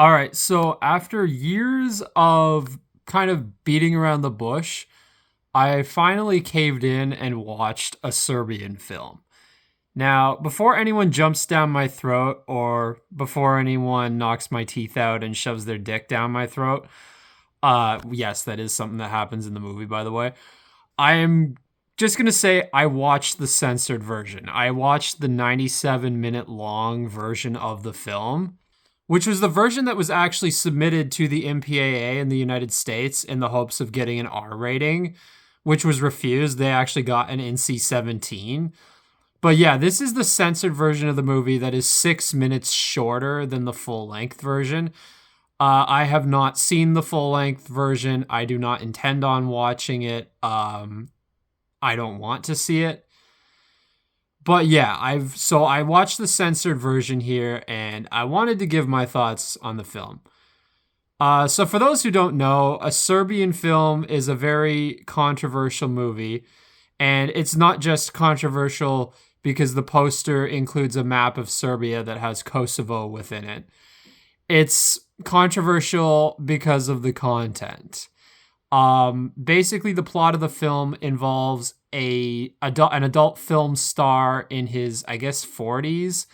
All right, so after years of kind of beating around the bush, I finally caved in and watched a Serbian film. Now, before anyone jumps down my throat or before anyone knocks my teeth out and shoves their dick down my throat, yes, that is something that happens in the movie, by the way. I am just gonna say I watched the censored version. I watched the 97-minute long version of the film, which was the version that was actually submitted to the MPAA in the United States in the hopes of getting an R rating, which was refused. They actually got an NC-17. But yeah, this is the censored version of the movie that is 6 minutes shorter than the full length version. I have not seen the full length version. I do not intend on watching it. I don't want to see it. But yeah, I watched the censored version here and I wanted to give my thoughts on the film. So for those who don't know, a Serbian film is a very controversial movie, and it's not just controversial because the poster includes a map of Serbia that has Kosovo within it. It's controversial because of the content. Basically, the plot of the film involves an adult film star in his, I guess, 40s,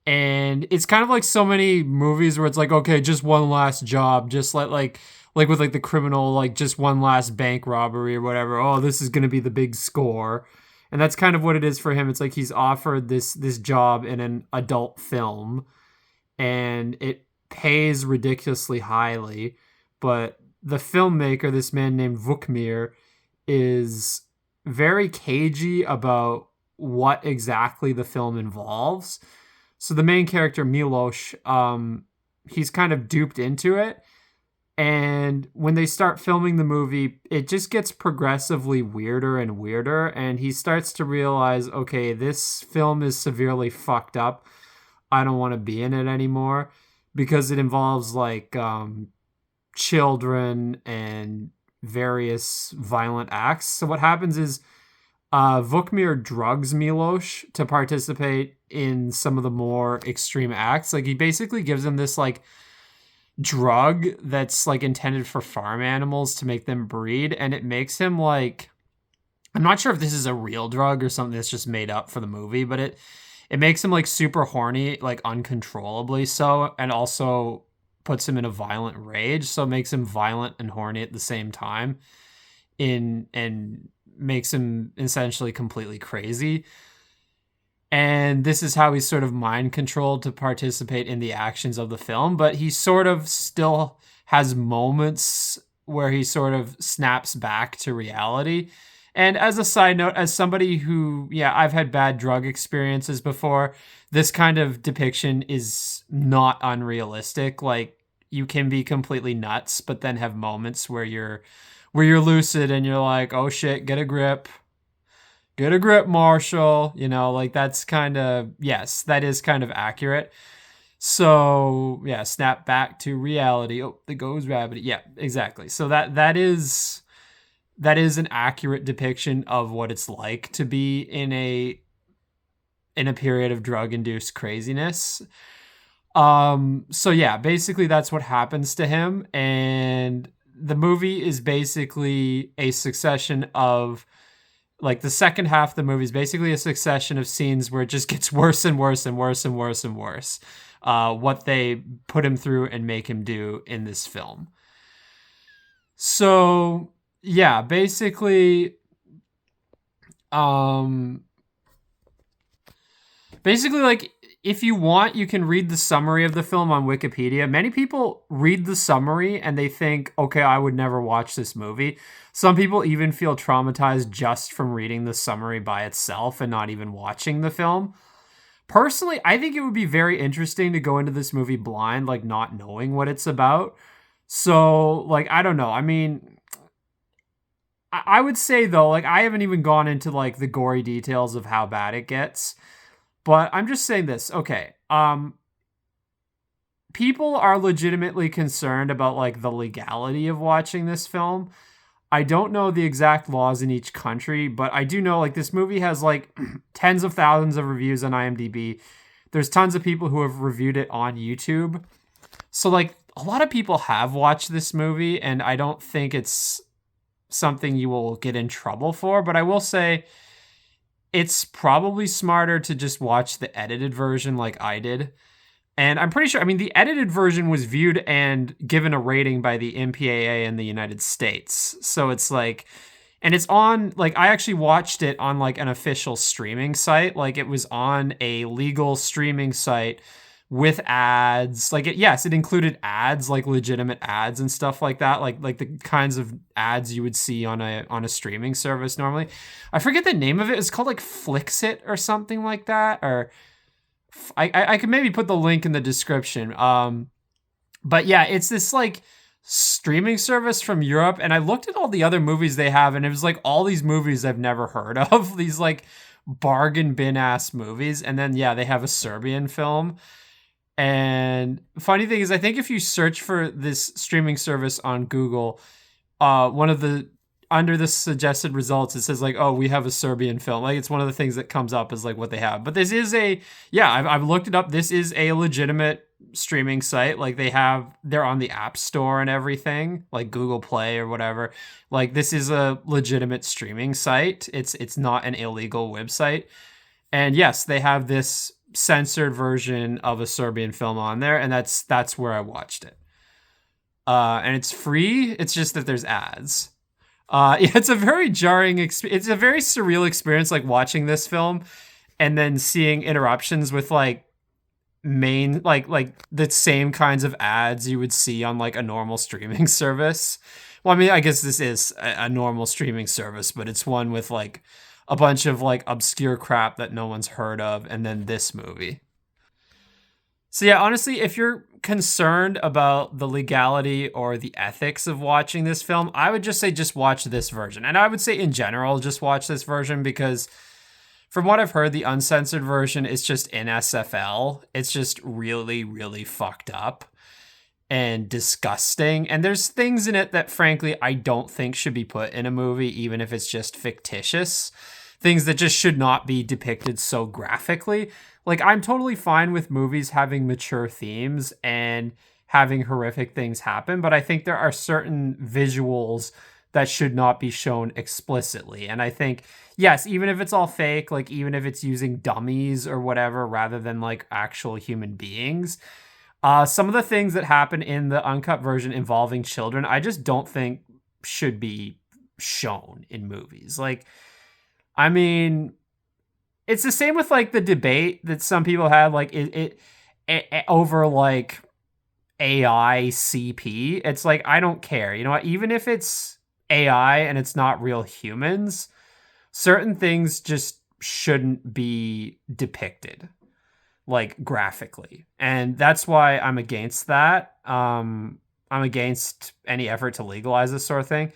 and it's kind of like so many movies where it's like, okay, just one last job, just like with like the criminal, like just one last bank robbery or whatever. Oh, this is gonna be the big score, and that's kind of what it is for him. It's like he's offered this job in an adult film, and it pays ridiculously highly, but the filmmaker, this man named Vukmir, is very cagey about what exactly the film involves. So the main character Milos, he's kind of duped into it, and when they start filming the movie, it just gets progressively weirder and weirder, and he starts to realize, okay, this film is severely fucked up. I don't want to be in it anymore because it involves like children and various violent acts. So what happens is Vukmir drugs Milos to participate in some of the more extreme acts. Like he basically gives him this like drug that's like intended for farm animals to make them breed, and it makes him like, I'm not sure if this is a real drug or something that's just made up for the movie, but it makes him like super horny, like uncontrollably so, and also puts him in a violent rage, so it makes him violent and horny at the same time, in and makes him essentially completely crazy. And this is how he's sort of mind controlled to participate in the actions of the film, but he sort of still has moments where he sort of snaps back to reality. And as a side note, as somebody who, yeah, I've had bad drug experiences before, this kind of depiction is not unrealistic. Like you can be completely nuts, but then have moments where you're lucid and you're like, "Oh shit, get a grip. Get a grip, Marshall." You know, like that's kind of, yes, that is kind of accurate. So, yeah, snap back to reality. Oh, the goes rabbit. Yeah, exactly. So that is an accurate depiction of what it's like to be in a period of drug induced craziness. So yeah, basically that's what happens to him, and the movie is basically a succession of, like, the second half of the movie is basically a succession of scenes where it just gets worse and worse and worse and worse and worse. What they put him through and make him do in this film. So yeah, um, basically, like, if you want, you can read the summary of the film on Wikipedia. Many people read the summary and they think, okay, I would never watch this movie. Some people even feel traumatized just from reading the summary by itself and not even watching the film. Personally, I think it would be very interesting to go into this movie blind, like not knowing what it's about. So, like, I don't know. I mean, I would say though, like, I haven't even gone into like the gory details of how bad it gets. But I'm just saying this. Okay. People are legitimately concerned about like the legality of watching this film. I don't know the exact laws in each country, but I do know like this movie has like tens of thousands of reviews on IMDb. There's tons of people who have reviewed it on YouTube. So like a lot of people have watched this movie, and I don't think it's something you will get in trouble for, but I will say it's probably smarter to just watch the edited version like I did. And I'm pretty sure, I mean, the edited version was viewed and given a rating by the MPAA in the United States. So it's like, and it's on, like, I actually watched it on like an official streaming site. Like, it was on a legal streaming site with ads. Like, yes, it included ads, like legitimate ads and stuff like that. Like the kinds of ads you would see on a streaming service normally. I forget the name of it. It's called like Flixit or something like that. Or I could maybe put the link in the description. But yeah, it's this like streaming service from Europe, and I looked at all the other movies they have, and it was like all these movies I've never heard of. These like bargain bin ass movies, and then yeah, they have a Serbian film. And funny thing is, I think if you search for this streaming service on Google, one of the under the suggested results, it says like, oh, we have a Serbian film. Like, it's one of the things that comes up is like what they have. But this is yeah, I've looked it up. This is a legitimate streaming site. Like, they're on the App Store and everything, like Google Play or whatever. Like, this is a legitimate streaming site. It's not an illegal website. And yes, they have this censored version of a Serbian film on there, and that's where I watched it. And it's free. It's just that there's ads. It's a very jarring it's a very surreal experience, like watching this film and then seeing interruptions with like main like the same kinds of ads you would see on like a normal streaming service. Well, I mean, I guess this is a normal streaming service, but it's one with like a bunch of like obscure crap that no one's heard of, and then this movie. So yeah, honestly, if you're concerned about the legality or the ethics of watching this film, I would just say just watch this version. And I would say in general, just watch this version because from what I've heard, the uncensored version is just NSFL. It's just really, really fucked up and disgusting. And there's things in it that frankly I don't think should be put in a movie, even if it's just fictitious. Things that just should not be depicted so graphically. Like, I'm totally fine with movies having mature themes and having horrific things happen, but I think there are certain visuals that should not be shown explicitly. And I think, yes, even if it's all fake, like even if it's using dummies or whatever rather than like actual human beings, some of the things that happen in the uncut version involving children, I just don't think should be shown in movies. Like, I mean, it's the same with like the debate that some people had, like it over like AI CP. It's like, I don't care. You know what? Even if it's AI and it's not real humans, certain things just shouldn't be depicted like graphically. And that's why I'm against that. I'm against any effort to legalize this sort of thing.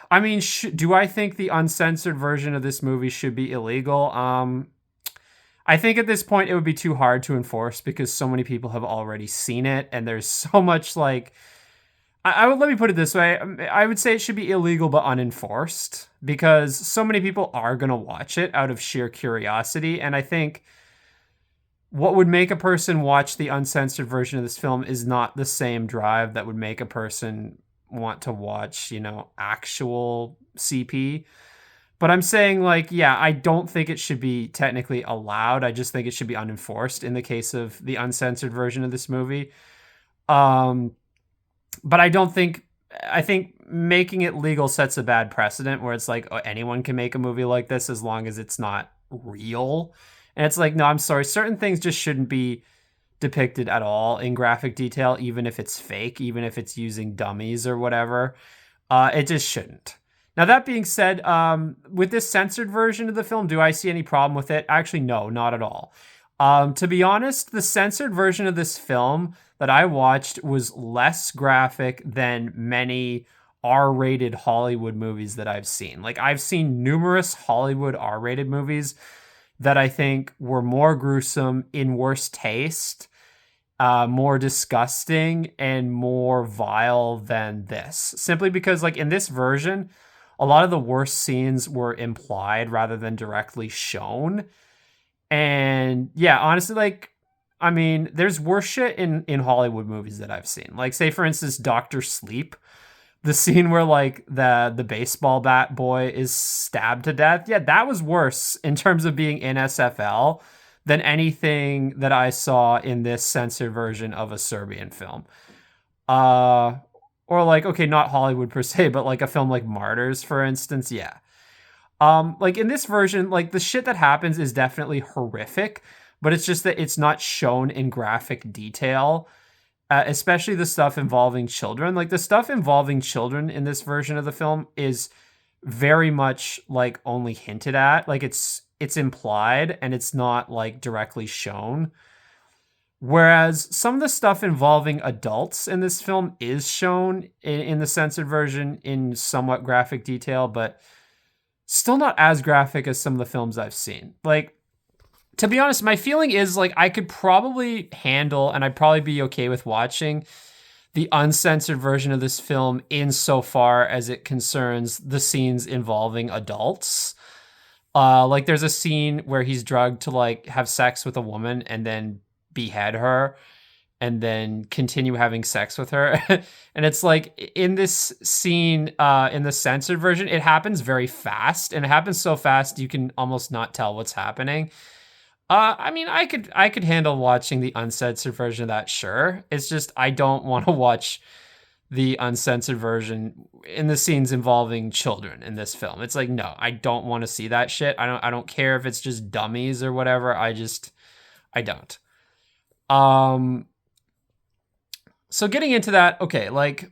I mean, do I think the uncensored version of this movie should be illegal? I think at this point it would be too hard to enforce because so many people have already seen it, and there's so much like. I would let me put it this way. I would say it should be illegal but unenforced because so many people are gonna watch it out of sheer curiosity, and I think what would make a person watch the uncensored version of this film is not the same drive that would make a person want to watch, actual CP. But I'm saying, like, yeah, I don't think it should be technically allowed. I just think it should be unenforced in the case of the uncensored version of this movie. But I think making it legal sets a bad precedent where it's like, oh, anyone can make a movie like this as long as it's not real. And it's like, no, I'm sorry. Certain things just shouldn't be depicted at all in graphic detail, even if it's fake, even if it's using dummies or whatever. It just shouldn't. Now, that being said, with this censored version of the film, do I see any problem with it? Actually, no, not at all. To be honest, the censored version of this film that I watched was less graphic than many R-rated Hollywood movies that I've seen. Like, I've seen numerous Hollywood R-rated movies that I think were more gruesome, in worse taste, more disgusting, and more vile than this. Simply because, like, in this version, a lot of the worst scenes were implied rather than directly shown. And yeah, honestly, like, I mean, there's worse shit in Hollywood movies that I've seen. Like, say for instance, Doctor Sleep, the scene where like the baseball bat boy is stabbed to death. Yeah, that was worse in terms of being in SFL than anything that I saw in this censored version of a Serbian film. Uh, or like, okay, not Hollywood per se, but like a film like Martyrs, for instance. Yeah. Like in this version, like the shit that happens is definitely horrific, but it's just that it's not shown in graphic detail, especially the stuff involving children. Like the stuff involving children in this version of the film is very much like only hinted at. Like it's implied and it's not like directly shown. Whereas some of the stuff involving adults in this film is shown in the censored version in somewhat graphic detail, but still not as graphic as some of the films I've seen. Like, to be honest, my feeling is like I could probably handle and I'd probably be okay with watching the uncensored version of this film insofar as it concerns the scenes involving adults. Like there's a scene where he's drugged to like have sex with a woman and then behead her and then continue having sex with her. And it's like in this scene, in the censored version, it happens very fast and it happens so fast you can almost not tell what's happening. I mean, I could handle watching the uncensored version of that, sure. It's just I don't want to watch the uncensored version in the scenes involving children in this film. It's like, no, I don't want to see that shit. I don't care if it's just dummies or whatever. I don't. Um so getting into that, okay, like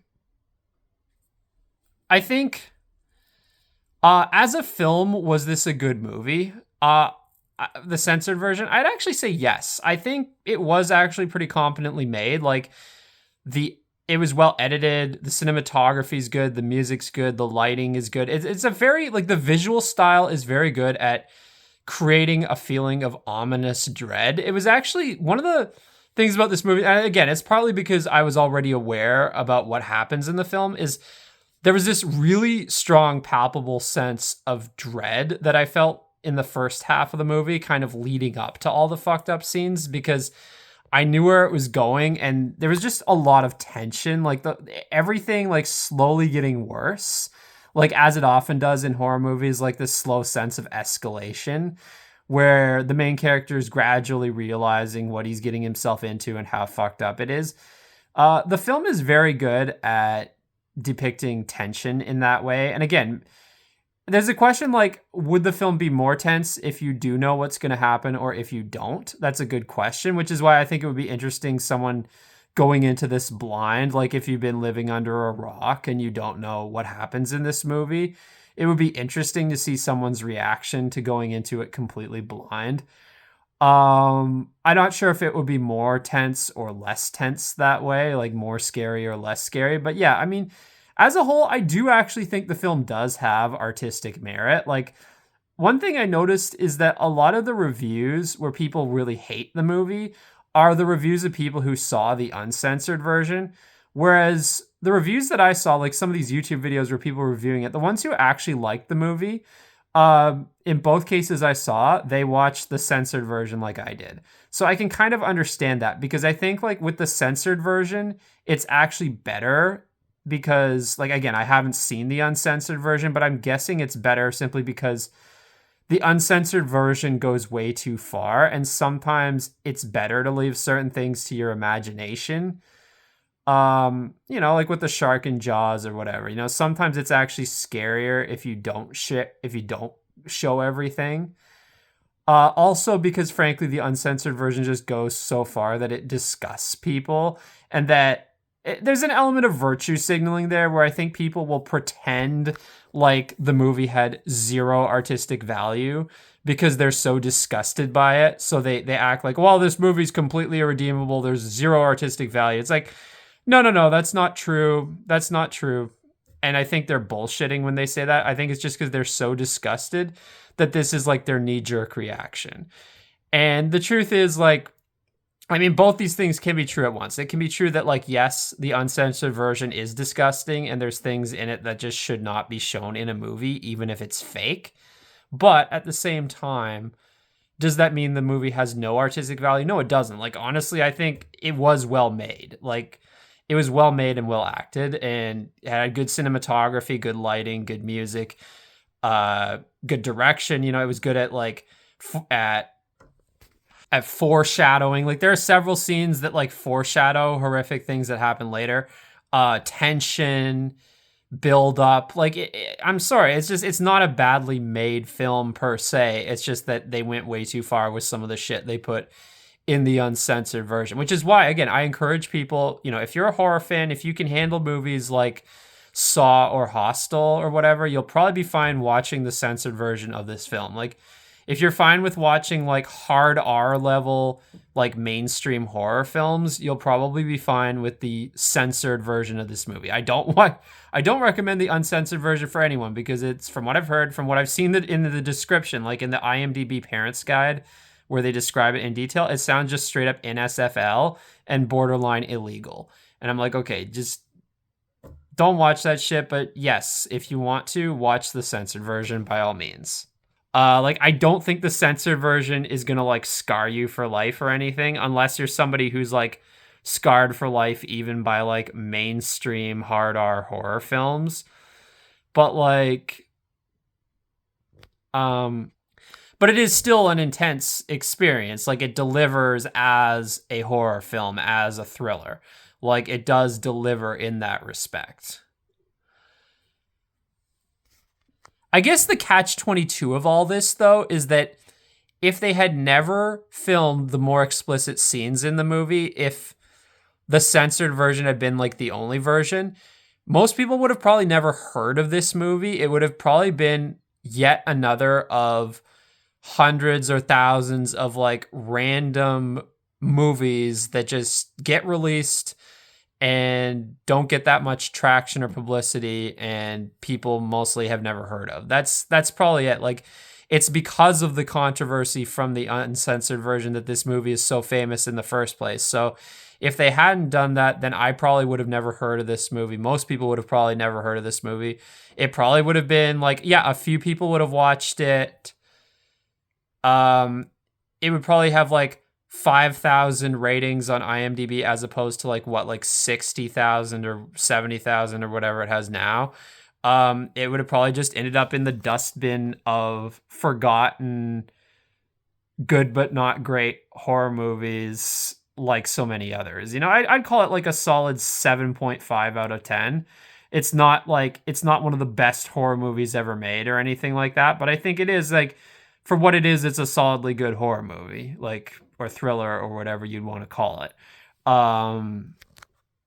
I think as a film, was this a good movie? The censored version, I'd actually say yes. I think it was actually pretty competently made. Like it was well edited, the cinematography's good, the music's good, the lighting is good. It's a very like the visual style is very good at creating a feeling of ominous dread. It was actually one of the things about this movie, and again, it's partly because I was already aware about what happens in the film, is there was this really strong, palpable sense of dread that I felt in the first half of the movie, kind of leading up to all the fucked up scenes, because I knew where it was going and there was just a lot of tension, like everything like slowly getting worse, like as it often does in horror movies, like this slow sense of escalation where the main character is gradually realizing what he's getting himself into and how fucked up it is. The film is very good at depicting tension in that way. And again, there's a question like, would the film be more tense if you do know what's going to happen or if you don't? That's a good question, which is why I think it would be interesting someone going into this blind, like if you've been living under a rock and you don't know what happens in this movie, it would be interesting to see someone's reaction to going into it completely blind. I'm not sure if it would be more tense or less tense that way, like more scary or less scary. But yeah, I mean, as a whole, I do actually think the film does have artistic merit. Like, one thing I noticed is that a lot of the reviews where people really hate the movie are the reviews of people who saw the uncensored version. Whereas the reviews that I saw, like some of these YouTube videos where people were reviewing it, the ones who actually liked the movie, in both cases I saw, they watched the censored version like I did. So I can kind of understand that, because I think like with the censored version, it's actually better because, like, again, I haven't seen the uncensored version, but I'm guessing it's better simply because the uncensored version goes way too far, and sometimes it's better to leave certain things to your imagination. Like with the shark in Jaws or whatever. Sometimes it's actually scarier if you don't show everything. Also because frankly, the uncensored version just goes so far that it disgusts people, and that there's an element of virtue signaling there where I think people will pretend like the movie had zero artistic value because they're so disgusted by it. So they act like, well, this movie's completely irredeemable. There's zero artistic value. It's like, no, that's not true. That's not true. And I think they're bullshitting when they say that. I think it's just because they're so disgusted that this is like their knee-jerk reaction. And the truth is, like, I mean, both these things can be true at once. It can be true that, like, yes, the uncensored version is disgusting and there's things in it that just should not be shown in a movie, even if it's fake. But at the same time, Does that mean the movie has no artistic value? No, it doesn't. Like, honestly, I think it was well made. Like, it was well made and well acted, and it had good cinematography, good lighting, good music, good direction. You know, it was good at like at foreshadowing. Like, there are several scenes that like foreshadow horrific things that happen later. Tension, build up. Like, I'm sorry, it's not a badly made film per se. It's just that they went way too far with some of the shit they put in the uncensored version, which is why, again, I encourage people, you know, if you're a horror fan, if you can handle movies like Saw or Hostel or whatever, you'll probably be fine watching the censored version of this film. Like, if you're fine with watching like hard R level, like mainstream horror films, you'll probably be fine with the censored version of this movie. I don't recommend the uncensored version for anyone because it's, from what I've heard, from what I've seen that in the description, like in the IMDb Parents Guide, where they describe it in detail, it sounds just straight up NSFL and borderline illegal. And I'm like, okay, just don't watch that shit. But yes, if you want to, watch the censored version by all means. Like, I don't think the censored version is gonna like scar you for life or anything, unless you're somebody who's like scarred for life even by like mainstream hard R horror films. But like, um, but it is still an intense experience. Like, it delivers as a horror film, as a thriller. Like, it does deliver in that respect. I guess the catch 22 of all this, though, is that if they had never filmed the more explicit scenes in the movie, if the censored version had been like the only version, most people would have probably never heard of this movie. It would have probably been yet another of hundreds or thousands of like random movies that just get released and don't get that much traction or publicity, and people mostly have never heard of. That's probably it. Like, it's because of the controversy from the uncensored version that this movie is so famous in the first place. So if they hadn't done that, then I probably would have never heard of this movie. Most people would have probably never heard of this movie. It probably would have been like, yeah, a few people would have watched it. It would probably have like 5,000 ratings on IMDb as opposed to like what, like 60,000 or 70,000 or whatever it has now. It would have probably just ended up in the dustbin of forgotten good but not great horror movies like so many others. You know, I'd call it like a solid 7.5 out of 10. It's not one of the best horror movies ever made or anything like that, but I think it is, like, for what it is, it's a solidly good horror movie, like, or thriller or whatever you'd want to call it.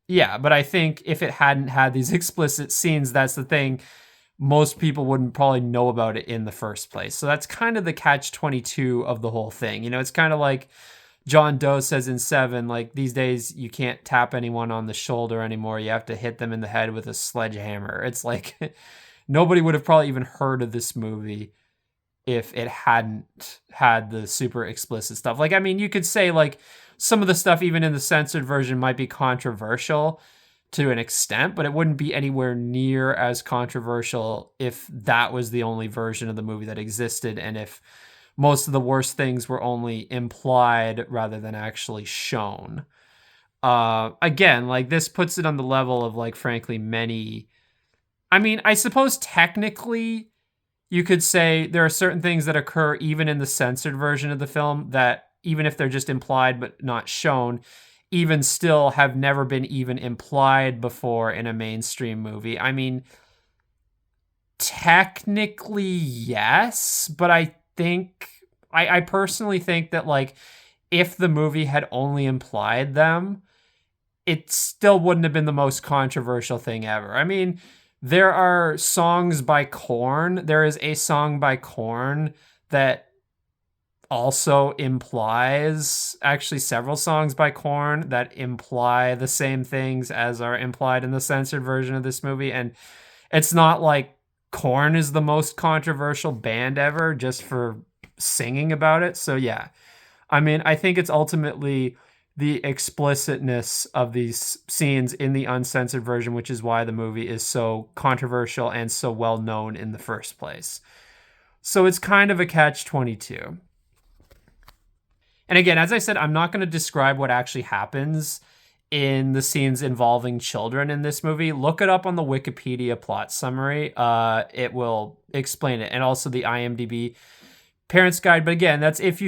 Yeah, but I think if it hadn't had these explicit scenes, that's the thing, most people wouldn't probably know about it in the first place. So that's kind of the catch 22 of the whole thing. You know, it's kind of like John Doe says in Seven, like, these days you can't tap anyone on the shoulder anymore. You have to hit them in the head with a sledgehammer. It's like nobody would have probably even heard of this movie if it hadn't had the super explicit stuff. Like, I mean, you could say like some of the stuff even in the censored version might be controversial to an extent, but it wouldn't be anywhere near as controversial if that was the only version of the movie that existed, and if most of the worst things were only implied rather than actually shown. Again, like, this puts it on the level of, like, frankly, many. I mean, I suppose technically you could say there are certain things that occur even in the censored version of the film that, even if they're just implied but not shown, even still have never been even implied before in a mainstream movie. I mean, technically, yes, but I personally think that, like, if the movie had only implied them, it still wouldn't have been the most controversial thing ever. I mean, there are songs by Korn. There is a song by Korn that also implies, actually several songs by Korn that imply the same things as are implied in the censored version of this movie. And it's not like Korn is the most controversial band ever just for singing about it. So yeah, I mean, I think it's ultimately the explicitness of these scenes in the uncensored version, which is why the movie is so controversial and so well known in the first place. So it's kind of a catch 22. And again, as I said, I'm not going to describe what actually happens in the scenes involving children in this movie. Look it up on the Wikipedia plot summary. It will explain it, and also the IMDb parents guide. But again, that's if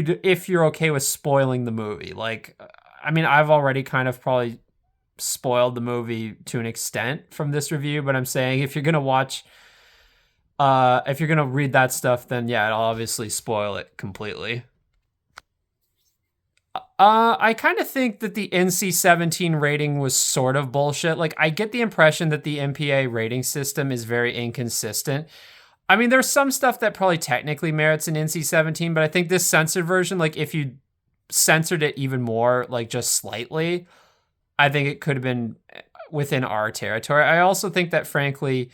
you're okay with spoiling the movie. Like, I mean, I've already kind of probably spoiled the movie to an extent from this review, but I'm saying if you're gonna watch, if you're gonna read that stuff, then yeah, it'll obviously spoil it completely. I kind of think that the NC-17 rating was sort of bullshit. Like, I get the impression that the MPA rating system is very inconsistent. I mean, there's some stuff that probably technically merits an NC-17, but I think this censored version, like, if you censored it even more, like, just slightly, I think it could have been within our territory. I also think that, frankly,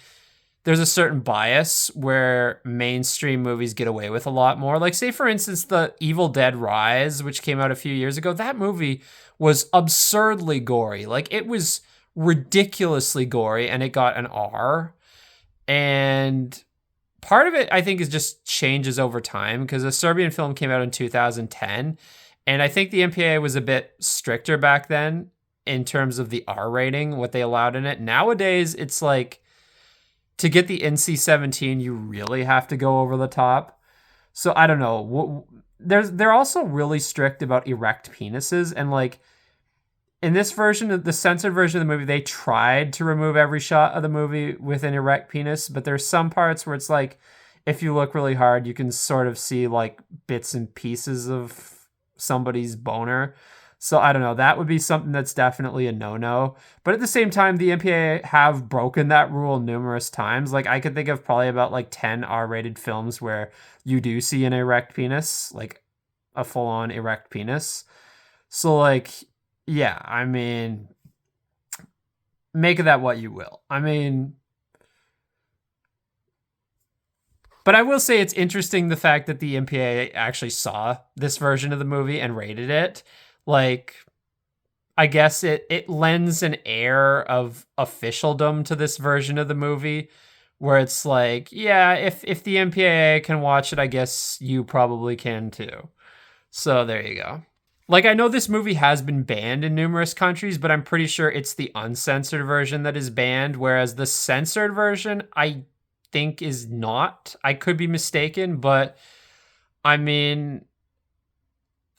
there's a certain bias where mainstream movies get away with a lot more. Like, say, for instance, the Evil Dead Rise, which came out a few years ago, that movie was absurdly gory. Like, it was ridiculously gory, and it got an R. And part of it, I think, is just changes over time, because a Serbian film came out in 2010, and I think the MPAA was a bit stricter back then in terms of the R rating, what they allowed in it. Nowadays, it's like, to get the NC-17, you really have to go over the top. So I don't know. They're also really strict about erect penises, and like in this version of the censored version of the movie, they tried to remove every shot of the movie with an erect penis, but there's some parts where it's like, if you look really hard, you can sort of see like bits and pieces of somebody's boner. So I don't know. That would be something that's definitely a no-no. But at the same time, the MPAA have broken that rule numerous times. Like, I could think of probably about like 10 R-rated films where you do see an erect penis, like a full-on erect penis. So like, yeah, I mean, make of that what you will. I mean, but I will say it's interesting the fact that the MPAA actually saw this version of the movie and rated it. Like, I guess it lends an air of officialdom to this version of the movie, where it's like, yeah, if the MPAA can watch it, I guess you probably can too. So there you go. Like, I know this movie has been banned in numerous countries, but I'm pretty sure it's the uncensored version that is banned, whereas the censored version, I think, is not. I could be mistaken, but I mean,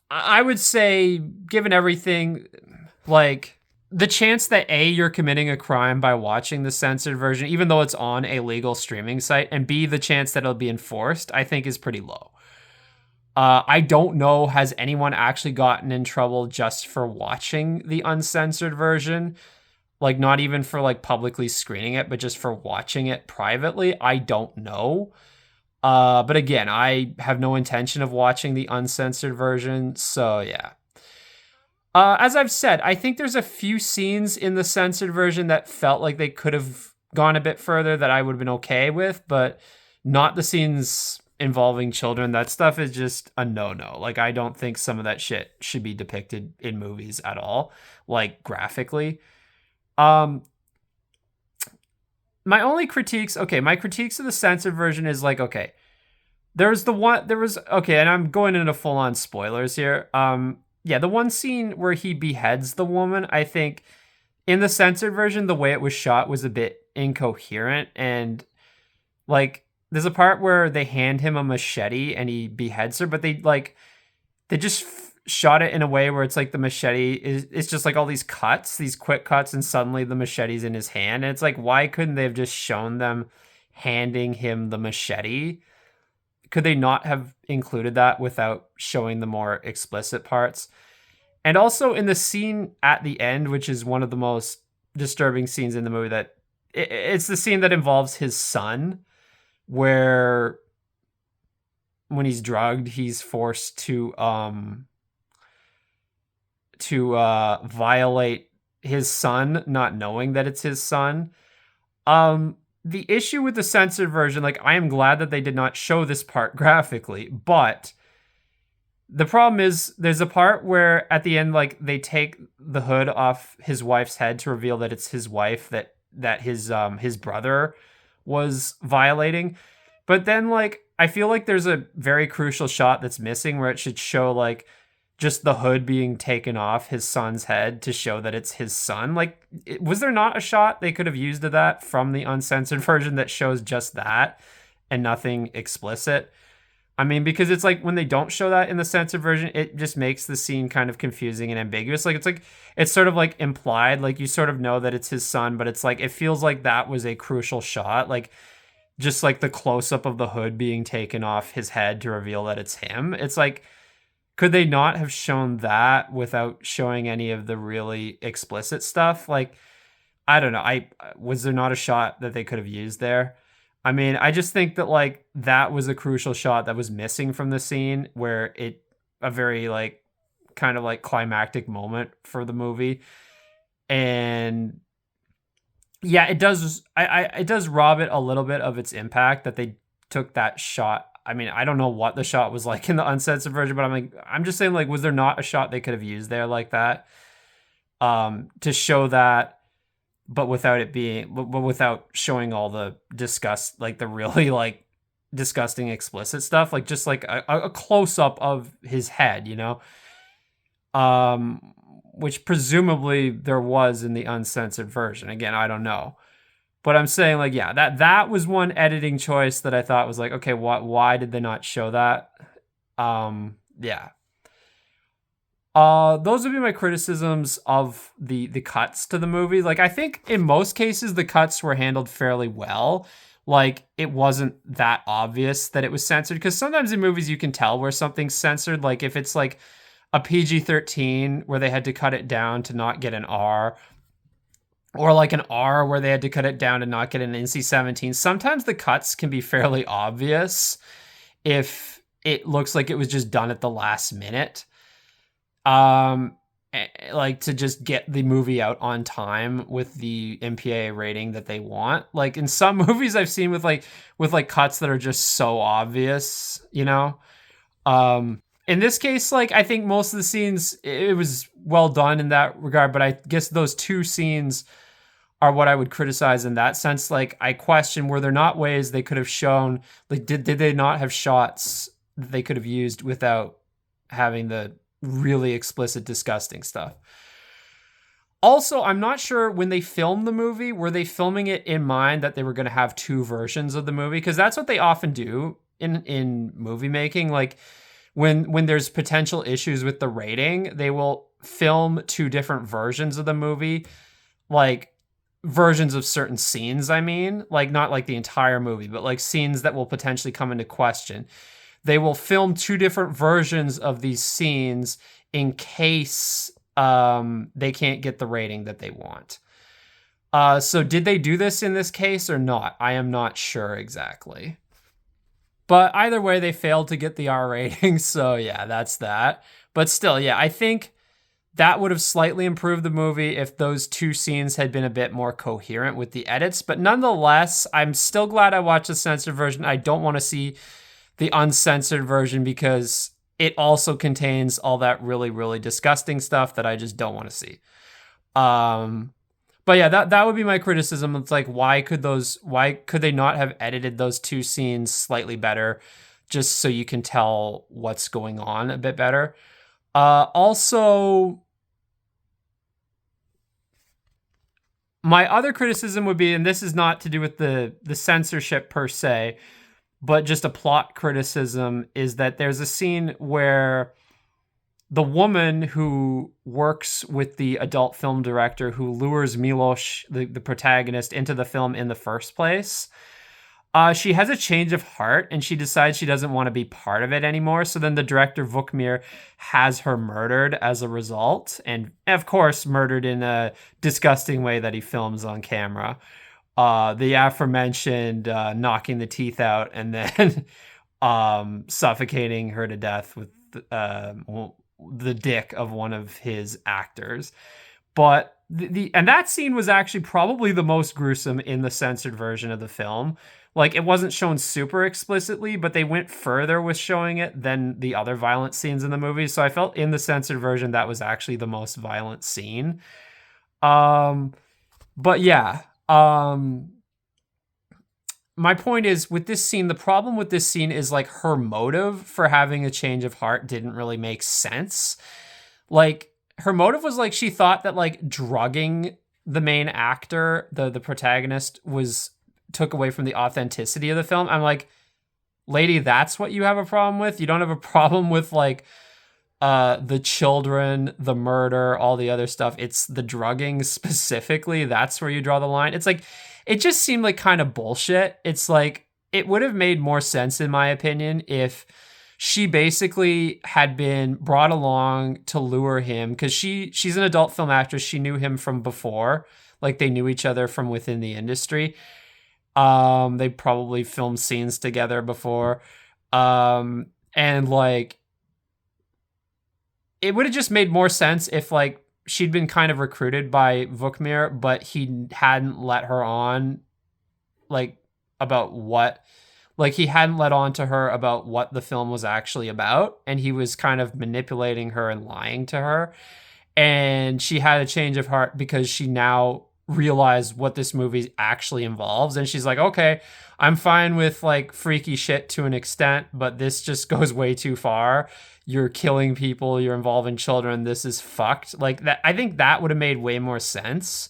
I would say, given everything, like, the chance that A, you're committing a crime by watching the censored version, even though it's on a legal streaming site, and B, the chance that it'll be enforced, I think is pretty low. I don't know, has anyone actually gotten in trouble just for watching the uncensored version? Like, not even for, like, publicly screening it, but just for watching it privately? I don't know. But again, I have no intention of watching the uncensored version, so yeah. As I've said, I think there's a few scenes in the censored version that felt like they could have gone a bit further that I would have been okay with, but not the scenes involving children. That stuff is just a no-no. Like, I don't think some of that shit should be depicted in movies at all, like, graphically. My only critiques, my critiques of the censored version is like, okay, okay, and I'm going into full-on spoilers here. Yeah, the one scene where he beheads the woman, I think in the censored version, the way it was shot was a bit incoherent, and like, there's a part where they hand him a machete and he beheads her, but they just shot it in a way where it's like the machete it's just like all these cuts, these quick cuts, and suddenly the machete's in his hand. And it's like, why couldn't they have just shown them handing him the machete? Could they not have included that without showing the more explicit parts? And also in the scene at the end, which is one of the most disturbing scenes in the movie, that it's the scene that involves his son, where when he's drugged, he's forced to violate his son, not knowing that it's his son. The issue with the censored version, like, I am glad that they did not show this part graphically, but the problem is there's a part where at the end, like, they take the hood off his wife's head to reveal that it's his wife that his brother was violating. But then, like, I feel like there's a very crucial shot that's missing where it should show, like, just the hood being taken off his son's head to show that it's his son. Like, was there not a shot they could have used of that from the uncensored version that shows just that and nothing explicit? I mean, because it's like when they don't show that in the censored version, it just makes the scene kind of confusing and ambiguous. Like it's sort of like implied, like you sort of know that it's his son, but it's like it feels like that was a crucial shot, like just like the close up of the hood being taken off his head to reveal that it's him. It's like, could they not have shown that without showing any of the really explicit stuff? Like, I don't know. I was there not a shot that they could have used there? I mean, I just think that like that was a crucial shot that was missing from the scene where it a very like kind of like climactic moment for the movie. And yeah, it does it does rob it a little bit of its impact that they took that shot. I mean, I don't know what the shot was like in the uncensored version, but I'm just saying, like, was there not a shot they could have used there like that? To show that, but without it being, but without showing all the disgust, like the really like disgusting explicit stuff, like just like a close up of his head, you know, which presumably there was in the uncensored version. Again, I don't know, but I'm saying like, yeah, that was one editing choice that I thought was like, okay, why did they not show that? Yeah. Those would be my criticisms of the cuts to the movie. Like, I think in most cases the cuts were handled fairly well. Like, it wasn't that obvious that it was censored, because sometimes in movies you can tell where something's censored. Like if it's like a PG-13 where they had to cut it down to not get an R, or like an R where they had to cut it down to not get an NC-17. Sometimes the cuts can be fairly obvious if it looks like it was just done at the last minute. Like to just get the movie out on time with the MPAA rating that they want. Like in some movies I've seen with like cuts that are just so obvious, you know? In this case, like I think most of the scenes, it was well done in that regard, but I guess those two scenes are what I would criticize in that sense. Like I question, were there not ways they could have shown, like did they not have shots that they could have used without having the really explicit, disgusting stuff? Also, I'm not sure when they filmed the movie, were they filming it in mind that they were going to have two versions of the movie? Because that's what they often do in movie making. Like when there's potential issues with the rating, they will film two different versions of the movie, like versions of certain scenes. I mean, like not like the entire movie, but like scenes that will potentially come into question. They will film two different versions of these scenes in case they can't get the rating that they want. So did they do this in this case or not? I am not sure exactly. But either way, they failed to get the R rating. So yeah, that's that. But still, yeah, I think that would have slightly improved the movie if those two scenes had been a bit more coherent with the edits. But nonetheless, I'm still glad I watched the censored version. I don't want to see the uncensored version because it also contains all that really, really disgusting stuff that I just don't want to see. But yeah, that would be my criticism. It's like, why could they not have edited those two scenes slightly better just so you can tell what's going on a bit better? Also, my other criticism would be, and this is not to do with the censorship per se, but just a plot criticism, is that there's a scene where the woman who works with the adult film director who lures Milos, the protagonist, into the film in the first place, she has a change of heart and she decides she doesn't want to be part of it anymore. So then the director, Vukmir, has her murdered as a result. And of course, murdered in a disgusting way that he films on camera. The aforementioned knocking the teeth out and then suffocating her to death with the dick of one of his actors. But and that scene was actually probably the most gruesome in the censored version of the film. Like, it wasn't shown super explicitly, but they went further with showing it than the other violent scenes in the movie. So I felt in the censored version that was actually the most violent scene. But yeah. my point is with this scene, the problem with this scene is like her motive for having a change of heart didn't really make sense. Like her motive was like she thought that like drugging the main actor, the protagonist, was took away from the authenticity of the film. I'm like, lady, that's what you have a problem with? You don't have a problem with like the children, the murder, all the other stuff. It's the drugging specifically. That's where you draw the line. It's like it just seemed like kind of bullshit. It's like it would have made more sense in my opinion if she basically had been brought along to lure him because she's an adult film actress. She knew him from before. Like they knew each other from within the industry. They probably filmed scenes together before. And like it would have just made more sense if like she'd been kind of recruited by Vukmir, but he hadn't let her on like about what like he hadn't let on to her about what the film was actually about, and he was kind of manipulating her and lying to her. And she had a change of heart because she now realized what this movie actually involves, and she's like, okay, I'm fine with like freaky shit to an extent, but this just goes way too far. You're killing people, you're involving children, this is fucked. Like that, I think that would have made way more sense.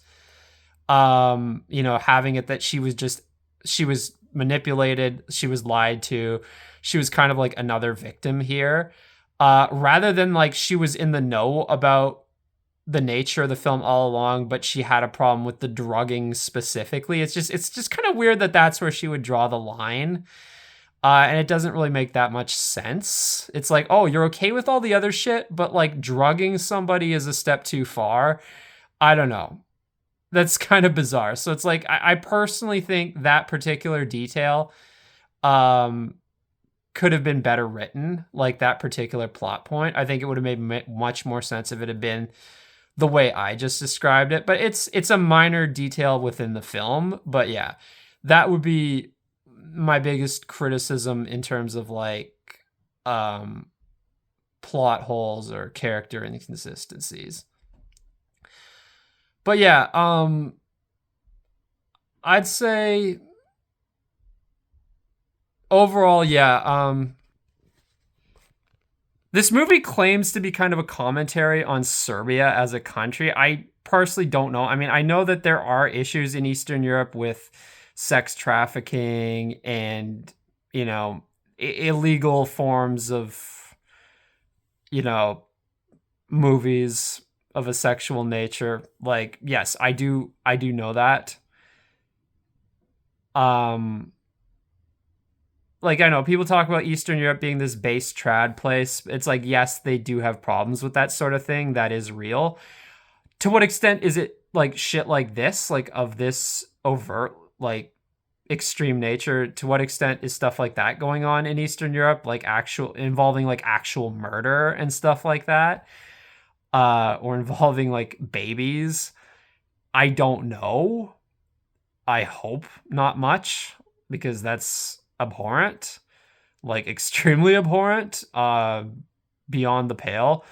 You know, having it that she was manipulated, she was lied to, she was kind of like another victim here, rather than like she was in the know about the nature of the film all along, but she had a problem with the drugging specifically. It's just kind of weird that that's where she would draw the line. And it doesn't really make that much sense. It's like, oh, you're okay with all the other shit, but like drugging somebody is a step too far. I don't know. That's kind of bizarre. So it's like, I personally think that particular detail could have been better written, like that particular plot point. I think it would have made much more sense if it had been the way I just described it. But it's a minor detail within the film. But yeah, that would be my biggest criticism in terms of like plot holes or character inconsistencies. But yeah, I'd say overall, yeah, this movie claims to be kind of a commentary on Serbia as a country. I personally don't know. I mean, I know that there are issues in Eastern Europe with sex trafficking and, you know, illegal forms of, you know, movies of a sexual nature. Like, yes, I do know that. Um like I know people talk about Eastern Europe being this base trad place. It's like, yes, they do have problems with that sort of thing. That is real. To what extent is it like shit like this, like of this overt, like extreme nature? To what extent is stuff like that going on in Eastern Europe, like actual involving like actual murder and stuff like that? Or involving like babies? I don't know. I hope not much because that's abhorrent, like extremely abhorrent, beyond the pale.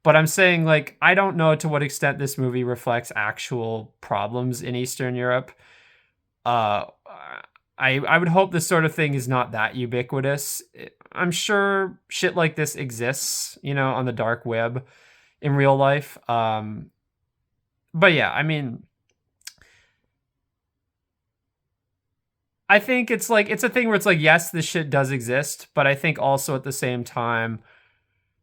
But I'm saying like I don't know to what extent this movie reflects actual problems in Eastern Europe. Uh, I would hope this sort of thing is not that ubiquitous. I'm sure shit like this exists, you know, on the dark web in real life. But yeah, I mean, I think it's like it's a thing where it's like, yes, this shit does exist, but I think also at the same time,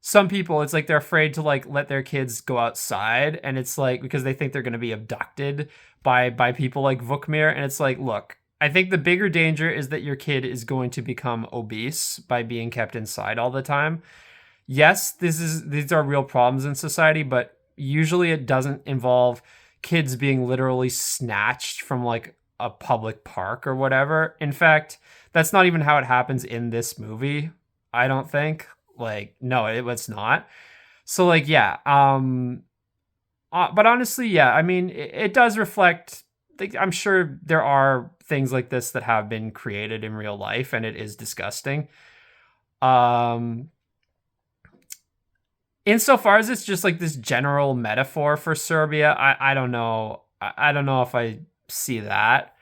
some people it's like they're afraid to like let their kids go outside, and it's like because they think they're going to be abducted by people like Vukmir, and it's like, look, I think the bigger danger is that your kid is going to become obese by being kept inside all the time. Yes, these are real problems in society, but usually it doesn't involve kids being literally snatched from like a public park or whatever. In fact, that's not even how it happens in this movie. I don't think. Like, no, it's not. So like, yeah. But honestly, yeah. I mean, it does reflect. Like, I'm sure there are things like this that have been created in real life, and it is disgusting. Um, Insofar as it's just like this general metaphor for Serbia, I don't know. I don't know if I see that.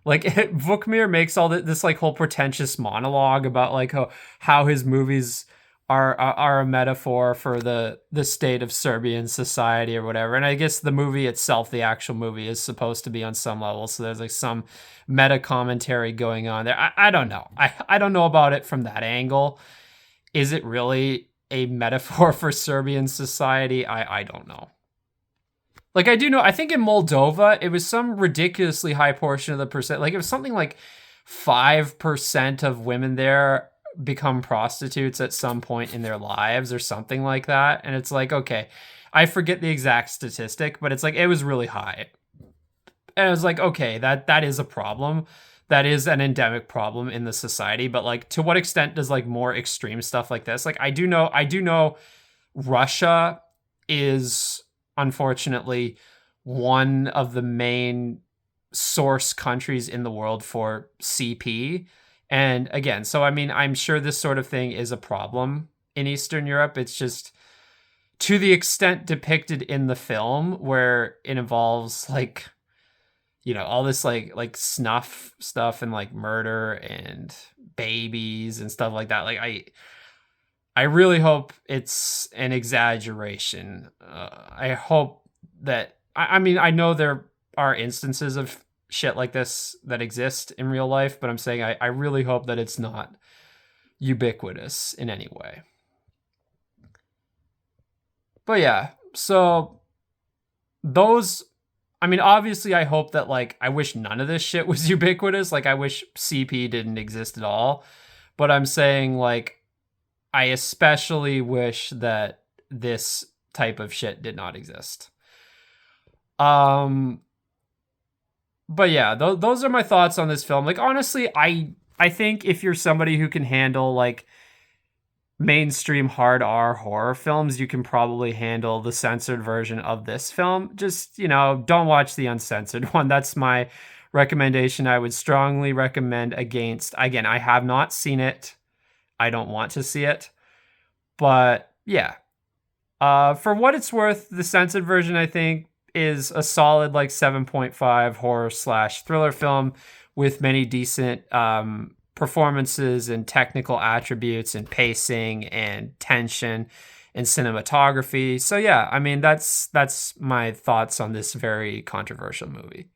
Like Vukmir makes all this like whole pretentious monologue about like how his movies are a metaphor for the state of Serbian society or whatever. And I guess the movie itself, the actual movie, is supposed to be on some level. So there's like some meta commentary going on there. I don't know. I don't know about it from that angle. Is it really a metaphor for Serbian society? I don't know. Like I do know, I think in Moldova it was some ridiculously high portion of the percent. Like it was something like 5% of women there become prostitutes at some point in their lives or something like that. And it's like, okay, I forget the exact statistic, but it's like it was really high. And I was like, okay, that is a problem. That is an endemic problem in the society. But like to what extent does like more extreme stuff like this? Like I do know Russia is unfortunately one of the main source countries in the world for CP. And again, so I mean, I'm sure this sort of thing is a problem in Eastern Europe. It's just to the extent depicted in the film where it involves like, you know, all this like snuff stuff and like murder and babies and stuff like that. Like I really hope it's an exaggeration. I hope that I mean I know there are instances of shit like this that exist in real life, but I'm saying I really hope that it's not ubiquitous in any way. But yeah, so those I mean obviously I hope that like I wish none of this shit was ubiquitous. Like I wish CP didn't exist at all. But I'm saying like I especially wish that this type of shit did not exist. Um, but yeah, those are my thoughts on this film. Like honestly, I think if you're somebody who can handle like mainstream hard R horror films, you can probably handle the censored version of this film. Just, you know, don't watch the uncensored one. That's my recommendation. I would strongly recommend against. Again, I have not seen it. I don't want to see it. But yeah, for what it's worth, the censored version I think is a solid like 7.5 horror slash thriller film with many decent performances and technical attributes and pacing and tension and cinematography. So yeah, I mean that's my thoughts on this very controversial movie.